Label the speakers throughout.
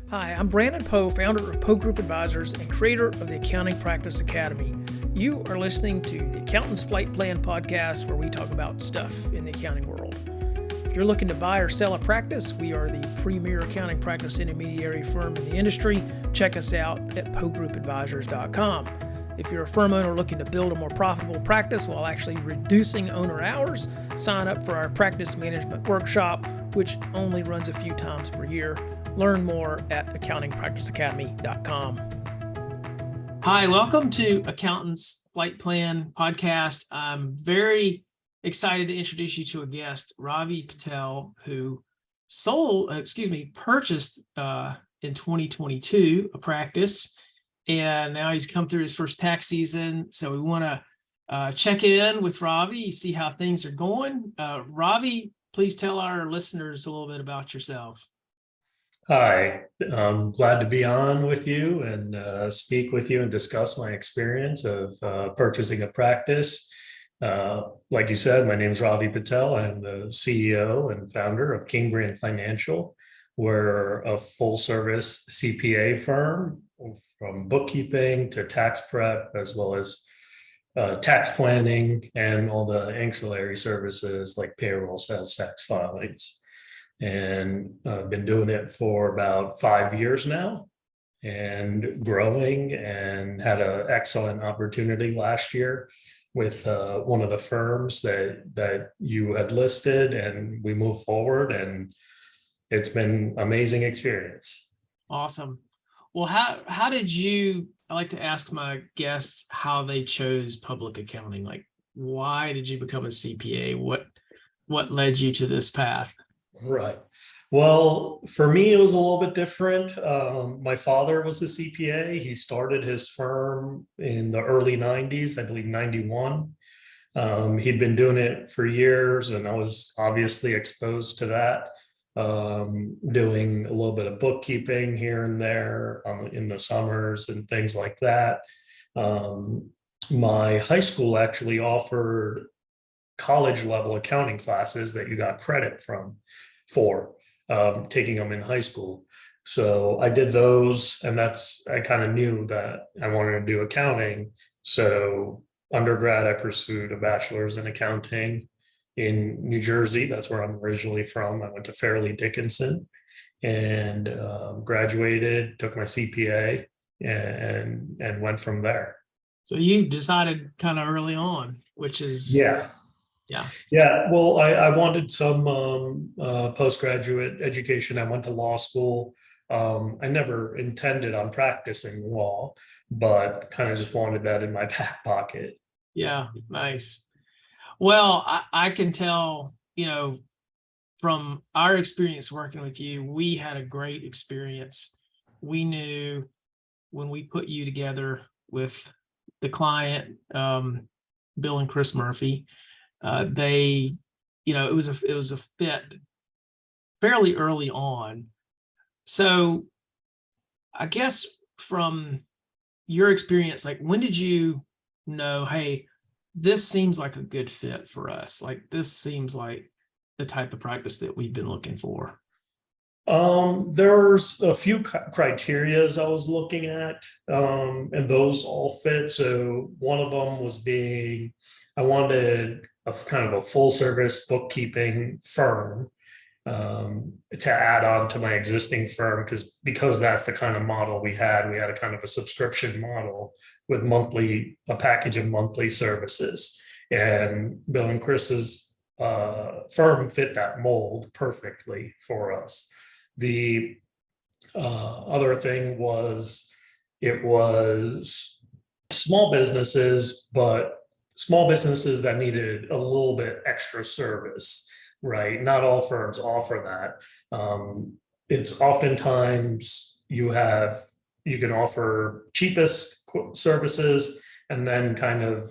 Speaker 1: Hi, I'm Brandon Poe, founder of Poe Group Advisors and creator of the Accounting Practice Academy. You are listening to the Accountant's Flight Plan podcast, where we talk about stuff in the accounting world. If you're looking to buy or sell a practice, we are the premier accounting practice intermediary firm in the industry. Check us out at poegroupadvisors.com. If you're a firm owner looking to build a more profitable practice while actually reducing owner hours, sign up for our practice management workshop, which only runs a few times per year. Learn more at accountingpracticeacademy.com. Hi, welcome to Accountant's Flight Plan podcast. I'm very excited to introduce you to a guest, Ravi Patel, who purchased in 2022 a practice, and now he's come through his first tax season. So we want to check in with Ravi, see how things are going. Ravi, please tell our listeners a little bit about yourself.
Speaker 2: Hi, I'm glad to be on with you and speak with you and discuss my experience of purchasing a practice. Like you said, my name is Ravi Patel. I'm the CEO and founder of King Brand Financial. We're a full service CPA firm, from bookkeeping to tax prep, as well as tax planning and all the ancillary services like payroll, sales tax filings. And I've been doing it for about 5 years now and growing, and had an excellent opportunity last year with one of the firms that you had listed, and we moved forward, and it's been amazing experience.
Speaker 1: Awesome. Well, how did you, I like to ask my guests how they chose public accounting. Like, why did you become a CPA? What led you to this path?
Speaker 2: Right. Well, for me, it was a little bit different. My father was a CPA. He started his firm in the early 90s, I believe 91. He'd been doing it for years, and I was obviously exposed to that, doing a little bit of bookkeeping here and there in the summers and things like that. My high school actually offered college level accounting classes that you got credit for taking them in high school. So I did those, and I kind of knew that I wanted to do accounting. So undergrad, I pursued a bachelor's in accounting in New Jersey. That's where I'm originally from. I went to Fairleigh Dickinson and graduated, took my CPA, and went from there.
Speaker 1: So you decided kind of early on, which is
Speaker 2: Yeah. Well, I wanted some postgraduate education. I went to law school. I never intended on practicing law, but kind of just wanted that in my back pocket.
Speaker 1: Yeah, nice. Well, I can tell, from our experience working with you, we had a great experience. We knew when we put you together with the client, Bill and Chris Murphy, it was a fit fairly early on. So I guess from your experience, like, when did you know, hey, this seems like a good fit for us? Like, this seems like the type of practice that we've been looking for.
Speaker 2: There's a few criterias I was looking at, and those all fit. So one of them was I wanted a kind of a full service bookkeeping firm to add on to my existing firm, because that's the kind of model we had. We had a kind of a subscription model with a package of monthly services, and Bill and Chris's firm fit that mold perfectly for us. The other thing was, it was small businesses, but small businesses that needed a little bit extra service, right? Not all firms offer that. It's oftentimes you can offer cheapest services, and then kind of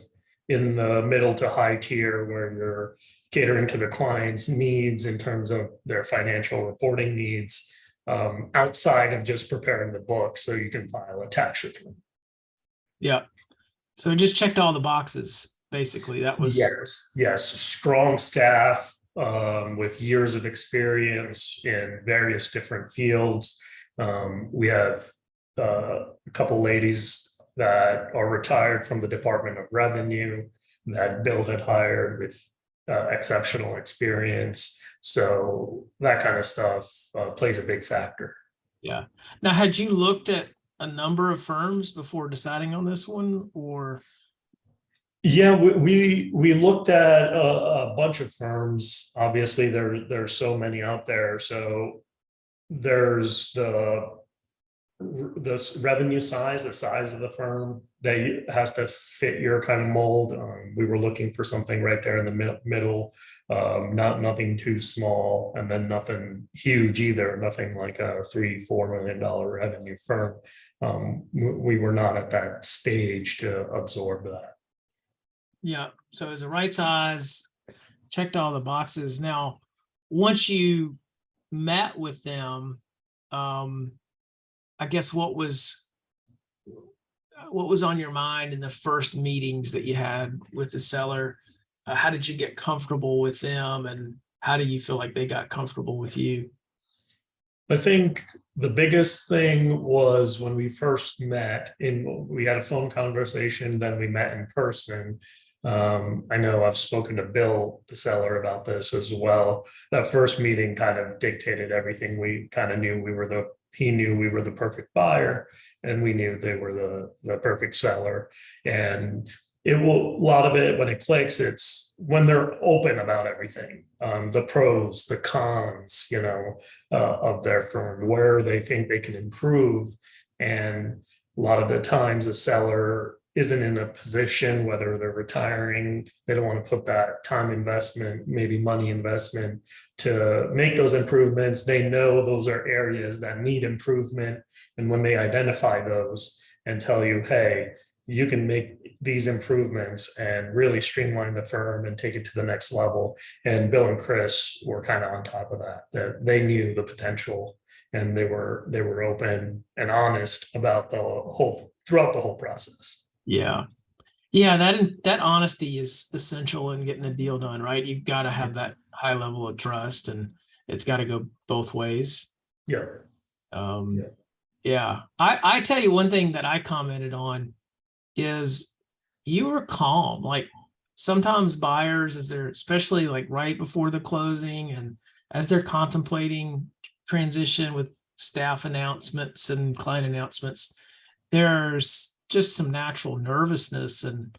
Speaker 2: in the middle to high tier, where you're catering to the client's needs in terms of their financial reporting needs, outside of just preparing the book so you can file a tax return.
Speaker 1: Yeah. So it just checked all the boxes, basically. That was
Speaker 2: yes, strong staff with years of experience in various different fields, We have a couple ladies that are retired from the Department of Revenue that Bill had hired with exceptional experience. So that kind of stuff plays a big factor.
Speaker 1: Yeah. Now, had you looked at a number of firms before deciding on this one, or?
Speaker 2: Yeah, we looked at a bunch of firms. Obviously, there's so many out there. So there's the revenue size, the size of the firm that has to fit your kind of mold. We were looking for something right there in the middle, nothing too small, and then nothing huge either. Nothing like a $3-4 million revenue firm. We were not at that stage to absorb that.
Speaker 1: Yeah. So it's the right size, checked all the boxes. Now, once you met with them, I guess what was on your mind in the first meetings that you had with the seller? How did you get comfortable with them, and how do you feel like they got comfortable with you?
Speaker 2: I think the biggest thing was when we first met, we had a phone conversation, then we met in person. I know I've spoken to Bill, the seller, about this as well. That first meeting kind of dictated everything. We kind of knew he knew we were the perfect buyer, and we knew they were the perfect seller. And a lot of it, when it clicks, it's when they're open about everything, the pros, the cons, of their firm, where they think they can improve. And a lot of the times the seller isn't in a position, whether they're retiring, they don't want to put that time investment, maybe money investment, to make those improvements. They know those are areas that need improvement. And when they identify those and tell you, hey, you can make these improvements and really streamline the firm and take it to the next level. And Bill and Chris were kind of on top of that they knew the potential, and they were open and honest about throughout the whole process.
Speaker 1: Yeah. That honesty is essential in getting a deal done, right? You've got to have that high level of trust, and it's got to go both ways.
Speaker 2: Yeah.
Speaker 1: Yeah. I tell you, one thing that I commented on is you were calm. Like, sometimes buyers, as they're, especially like right before the closing and as they're contemplating transition with staff announcements and client announcements, there's just some natural nervousness. And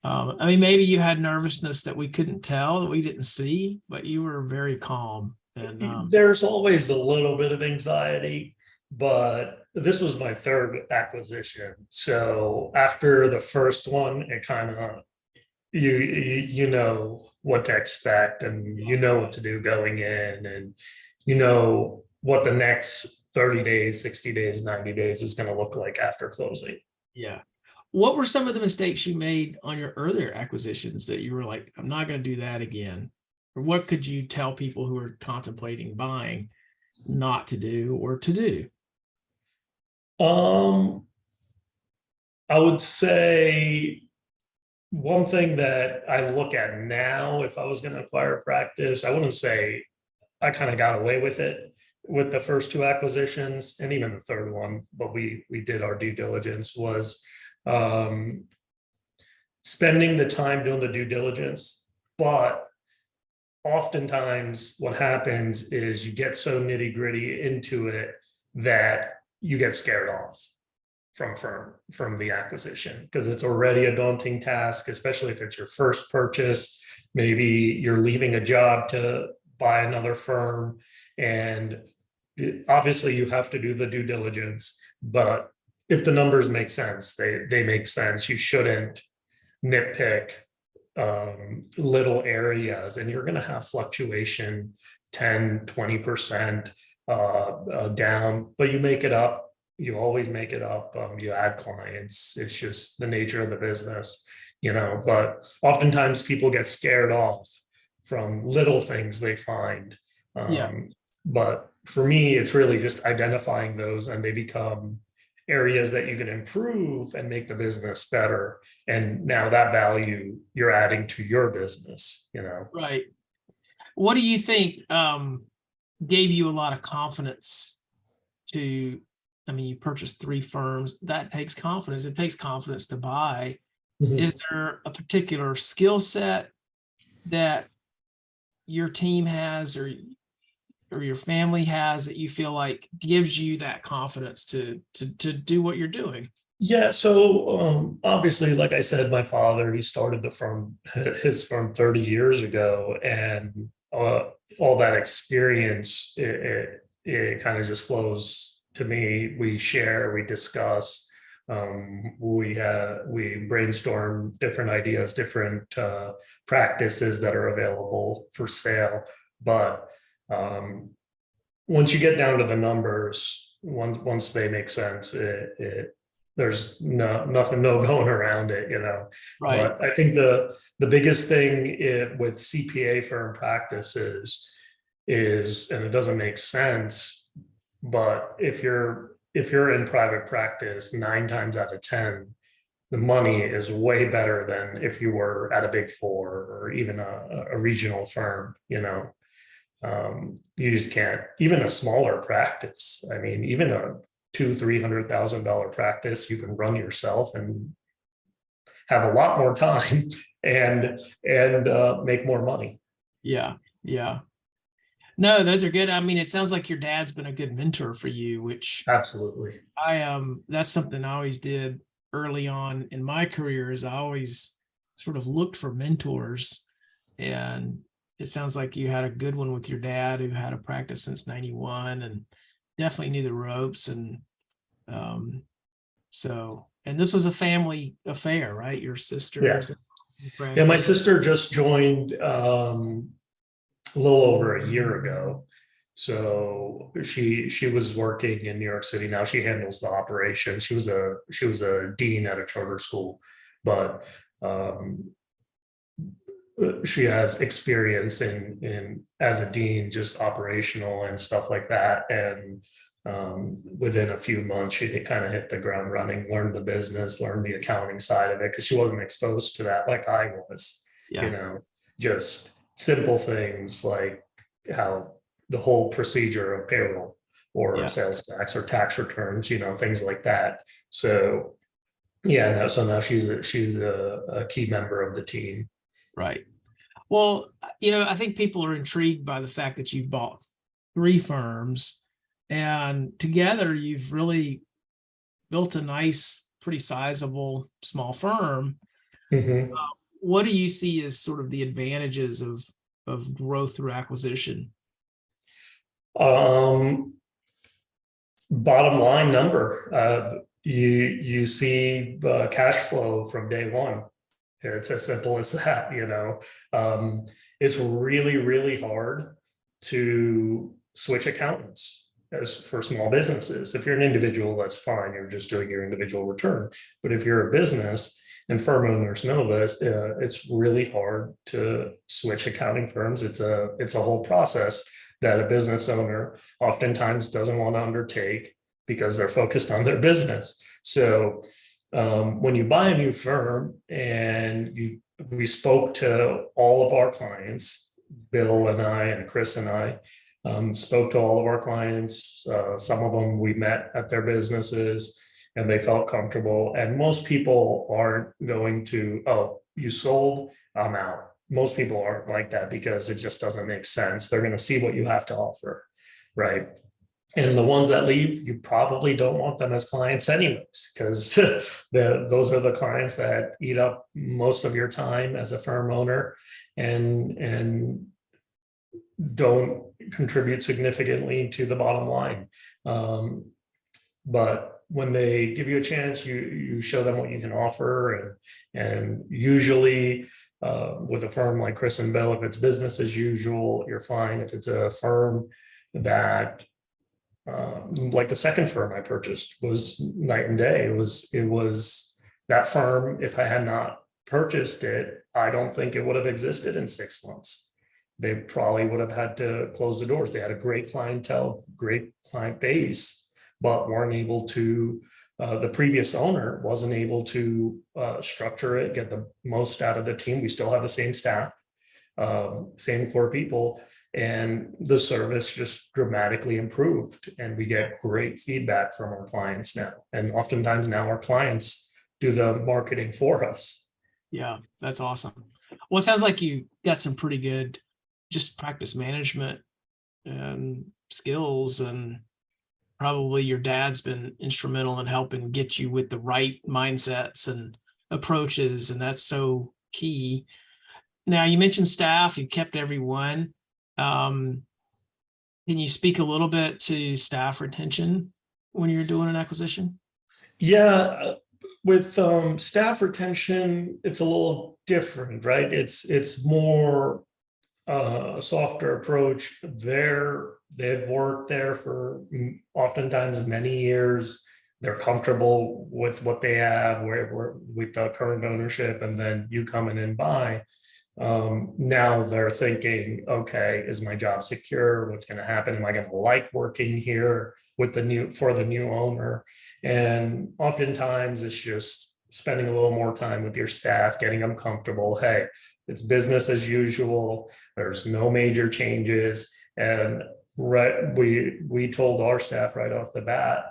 Speaker 1: I mean, maybe you had nervousness that we couldn't tell, that we didn't see, but you were very calm. And
Speaker 2: there's always a little bit of anxiety, but this was my third acquisition. So after the first one, it kind of, you know what to expect, and you know what to do going in, and you know what the next 30 days, 60 days, 90 days is going to look like after closing.
Speaker 1: Yeah. What were some of the mistakes you made on your earlier acquisitions that you were like, I'm not going to do that again? Or what could you tell people who are contemplating buying not to do or to do?
Speaker 2: I would say one thing that I look at now, if I was going to acquire a practice, I wouldn't say I kind of got away with it with the first two acquisitions, and even the third one, but we did our due diligence, was spending the time doing the due diligence. But oftentimes what happens is you get so nitty gritty into it that you get scared off from the acquisition, because it's already a daunting task, especially if it's your first purchase. Maybe you're leaving a job to buy another firm, and obviously you have to do the due diligence, but if the numbers make sense, they make sense. You shouldn't nitpick little areas, and you're going to have fluctuation 10-20% down, but you make it up. You always make it up. You add clients. It's just the nature of the business, but oftentimes people get scared off from little things they find. But for me, it's really just identifying those, and they become areas that you can improve and make the business better. And now that value you're adding to your business,
Speaker 1: Right. What do you think gave you a lot of confidence to, I mean, you purchased 3 firms. That takes confidence. It takes confidence to buy.
Speaker 2: Mhm.
Speaker 1: Is there a particular skill set that your team has or your family has that you feel like gives you that confidence to do what you're doing?
Speaker 2: Yeah, so obviously, like I said, my father, he started the firm, his firm 30 years ago, and all that experience, it kind of just flows to me. We share, we discuss, we brainstorm different ideas, different practices that are available for sale. But um, once you get down to the numbers, once they make sense, there's nothing, no going around it, you know.
Speaker 1: Right.
Speaker 2: But I think the biggest thing with CPA firm practices is, and it doesn't make sense, but if you're in private practice, 9 times out of 10, the money is way better than if you were at a big four or even a regional firm, you know. You just can't, even a smaller practice. I mean, even a $200,000-300,000 practice, you can run yourself and have a lot more time and make more money.
Speaker 1: Yeah. Yeah. No, those are good. I mean, it sounds like your dad's been a good mentor for you, which
Speaker 2: Absolutely.
Speaker 1: that's something I always did early on in my career is I always sort of looked for mentors. And it sounds like you had a good one with your dad who had a practice since 91 and definitely knew the ropes. And um, and this was a family affair, right? Your
Speaker 2: Yeah.
Speaker 1: sisters.
Speaker 2: Yeah. My sister just joined a little over a year ago. So she was working in New York City. Now she handles the operation. She was a dean at a charter school, but she has experience in as a dean, just operational and stuff like that. And within a few months, she kind of hit the ground running, learned the business, learned the accounting side of it because she wasn't exposed to that like I was.
Speaker 1: Yeah.
Speaker 2: You know, just simple things like how the whole procedure of payroll or
Speaker 1: Yeah.
Speaker 2: sales tax or tax returns, you know, things like that. So yeah, no, so now she's a key member of the team.
Speaker 1: Right. Well, I think people are intrigued by the fact that you bought 3 firms and together you've really built a nice, pretty sizable small firm.
Speaker 2: Mhm.
Speaker 1: What do you see as sort of the advantages of growth through acquisition?
Speaker 2: Um, Bottom line number, you see cash flow from day one. It's as simple as that, you know. It's really, really hard to switch accountants as for small businesses. If you're an individual, that's fine. You're just doing your individual return. But if you're a business, and firm owners know this, it's really hard to switch accounting firms. It's a whole process that a business owner oftentimes doesn't want to undertake because they're focused on their business. So when you buy a new firm and we spoke to all of our clients, Bill and I and Chris and I spoke to all of our clients. Some of them we met at their businesses and they felt comfortable. And most people aren't going to, oh, you sold, I'm out. Most people aren't like that because it just doesn't make sense. They're going to see what you have to offer, right? And the ones that leave, you probably don't want them as clients anyways, because those are the clients that eat up most of your time as a firm owner and don't contribute significantly to the bottom line. But when they give you a chance, you show them what you can offer, and usually with a firm like Chris and Bill, if it's business as usual, you're fine. If it's a firm that like the second firm I purchased was night and day. It was that firm. If I had not purchased it, I don't think it would have existed in 6 months. They probably would have had to close the doors. They had a great clientele, great client base, but weren't able to. The previous owner wasn't able to structure it, get the most out of the team. We still have the same staff, same core people, and the service just dramatically improved, and we get great feedback from our clients now, and oftentimes now our clients do the marketing for us.
Speaker 1: Yeah, that's awesome. Well, it sounds like you got some pretty good just practice management and skills, and probably your dad's been instrumental in helping get you with the right mindsets and approaches, and that's so key. Now, you mentioned staff, you kept everyone. Can you speak a little bit to staff retention when you're doing an acquisition?
Speaker 2: Yeah, with staff retention, it's a little different, right? It's more a softer approach. They've worked there for oftentimes many years. They're comfortable with what they have, where with the current ownership, and then you come in and buy. Now they're thinking, okay, is my job secure? What's going to happen? Am I going to like working here with the new owner? And oftentimes it's just spending a little more time with your staff, getting them comfortable. Hey, it's business as usual. There's no major changes. And we told our staff right off the bat,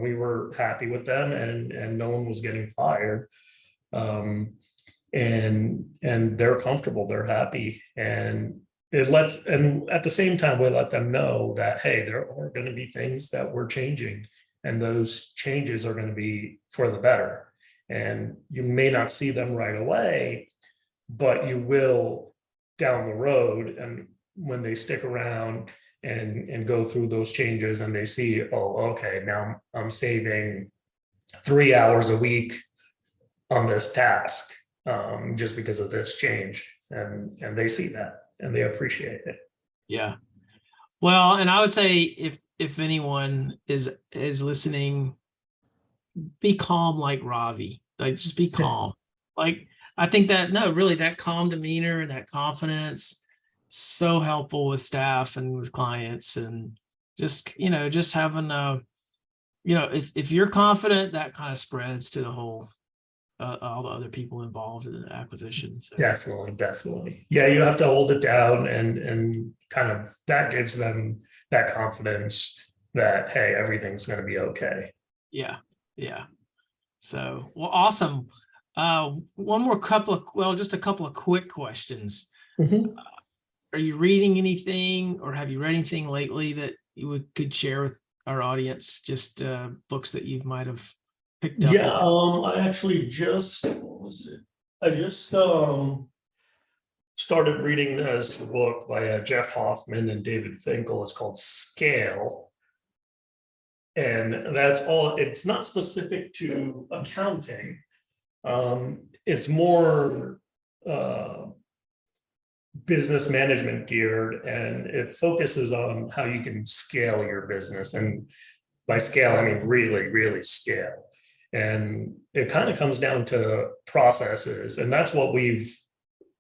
Speaker 2: we were happy with them, and no one was getting fired. And they're comfortable, they're happy, and at the same time we let them know that, hey, there are going to be things that we're changing, and those changes are going to be for the better, and you may not see them right away, but you will down the road. And when they stick around and go through those changes, and they see, oh, okay, now I'm saving 3 hours a week on this task, just because of this change, and they see that and they appreciate it.
Speaker 1: Yeah. Well, and I would say if anyone is listening, be calm like Ravi. Like, just be calm. Like, I think that that calm demeanor and that confidence, so helpful with staff and with clients, and just having if you're confident, that kind of spreads to the whole all the other people involved in the acquisition. So.
Speaker 2: Definitely. Yeah, you have to hold it down, and kind of that gives them that confidence that, hey, everything's going to be okay.
Speaker 1: Yeah. So, well, awesome. One more just a couple of quick questions.
Speaker 2: Mm-hmm.
Speaker 1: Are you reading anything, or have you read anything lately that you could share with our audience? Just books that you might have picked up.
Speaker 2: Yeah, I actually just, what was it? I just started reading this book by Jeff Hoffman and David Finkel. It's called Scale. And that's all. It's not specific to accounting. It's more business management geared, and it focuses on how you can scale your business. And by scale, I mean really, really scale. And it kind of comes down to processes, and that's what we've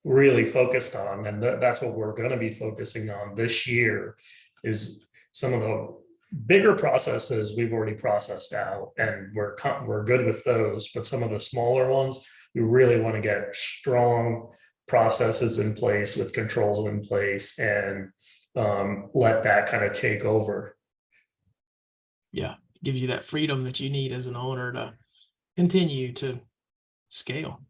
Speaker 2: really focused on, and that's what we're going to be focusing on this year. Is some of the bigger processes we've already processed out, and we're good with those, but some of the smaller ones, we really want to get strong processes in place with controls in place, and let that kind of take over.
Speaker 1: Yeah, gives you that freedom that you need as an owner to continue to scale.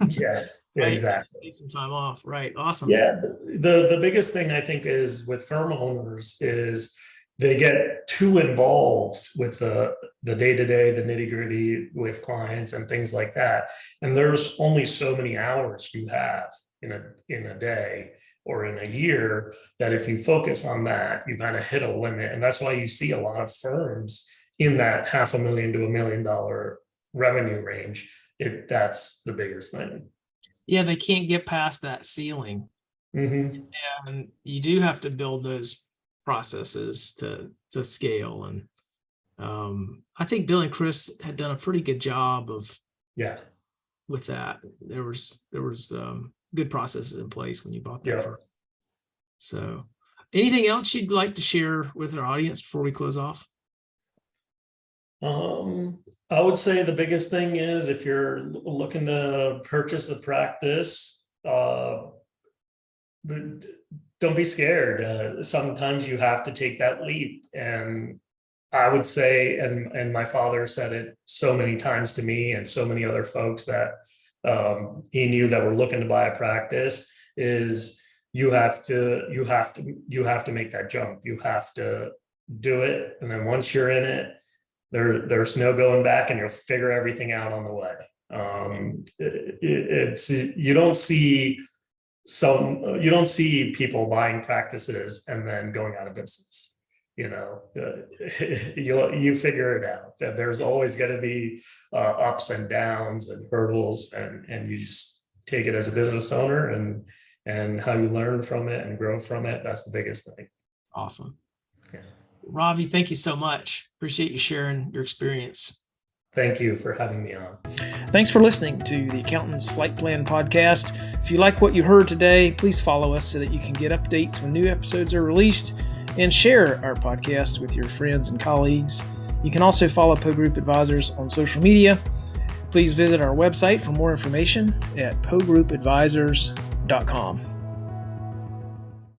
Speaker 2: Yeah,
Speaker 1: right?
Speaker 2: exactly.
Speaker 1: Take some time off. Right. Awesome.
Speaker 2: Yeah, the biggest thing I think is with firm owners is they get too involved with the day-to-day, the nitty-gritty with clients and things like that. And there's only so many hours you have in a day or in a year, that if you focus on that, you kind of hit a limit. And that's why you see a lot of firms in that $500,000 to $1 million revenue range. That's the biggest thing.
Speaker 1: Yeah, they can't get past that ceiling.
Speaker 2: Mm-hmm.
Speaker 1: And you do have to build those processes to scale. And I think Bill and Chris had done a pretty good job with that. There was good processes in place when you bought that firm. So anything else you'd like to share with our audience before we close off?
Speaker 2: I would say the biggest thing is, if you're looking to purchase a practice, don't be scared. Sometimes you have to take that leap. And I would say, and my father said it so many times to me and so many other folks that he knew that were looking to buy a practice, is you have to make that jump. You have to do it. And then once you're in it, there's no going back, and you'll figure everything out on the way. You don't see people buying practices and then going out of business. You figure it out. That there's always going to be ups and downs and hurdles, and you just take it as a business owner, and how you learn from it and grow from it. That's the biggest thing.
Speaker 1: Awesome.
Speaker 2: Yeah.
Speaker 1: Ravi, thank you so much. Appreciate you sharing your experience.
Speaker 2: Thank you for having me on.
Speaker 1: Thanks for listening to the Accountant's Flight Plan podcast. If you like what you heard today, please follow us so that you can get updates when new episodes are released, and share our podcast with your friends and colleagues. You can also follow Poe Group Advisors on social media. Please visit our website for more information at poegroupadvisors.com.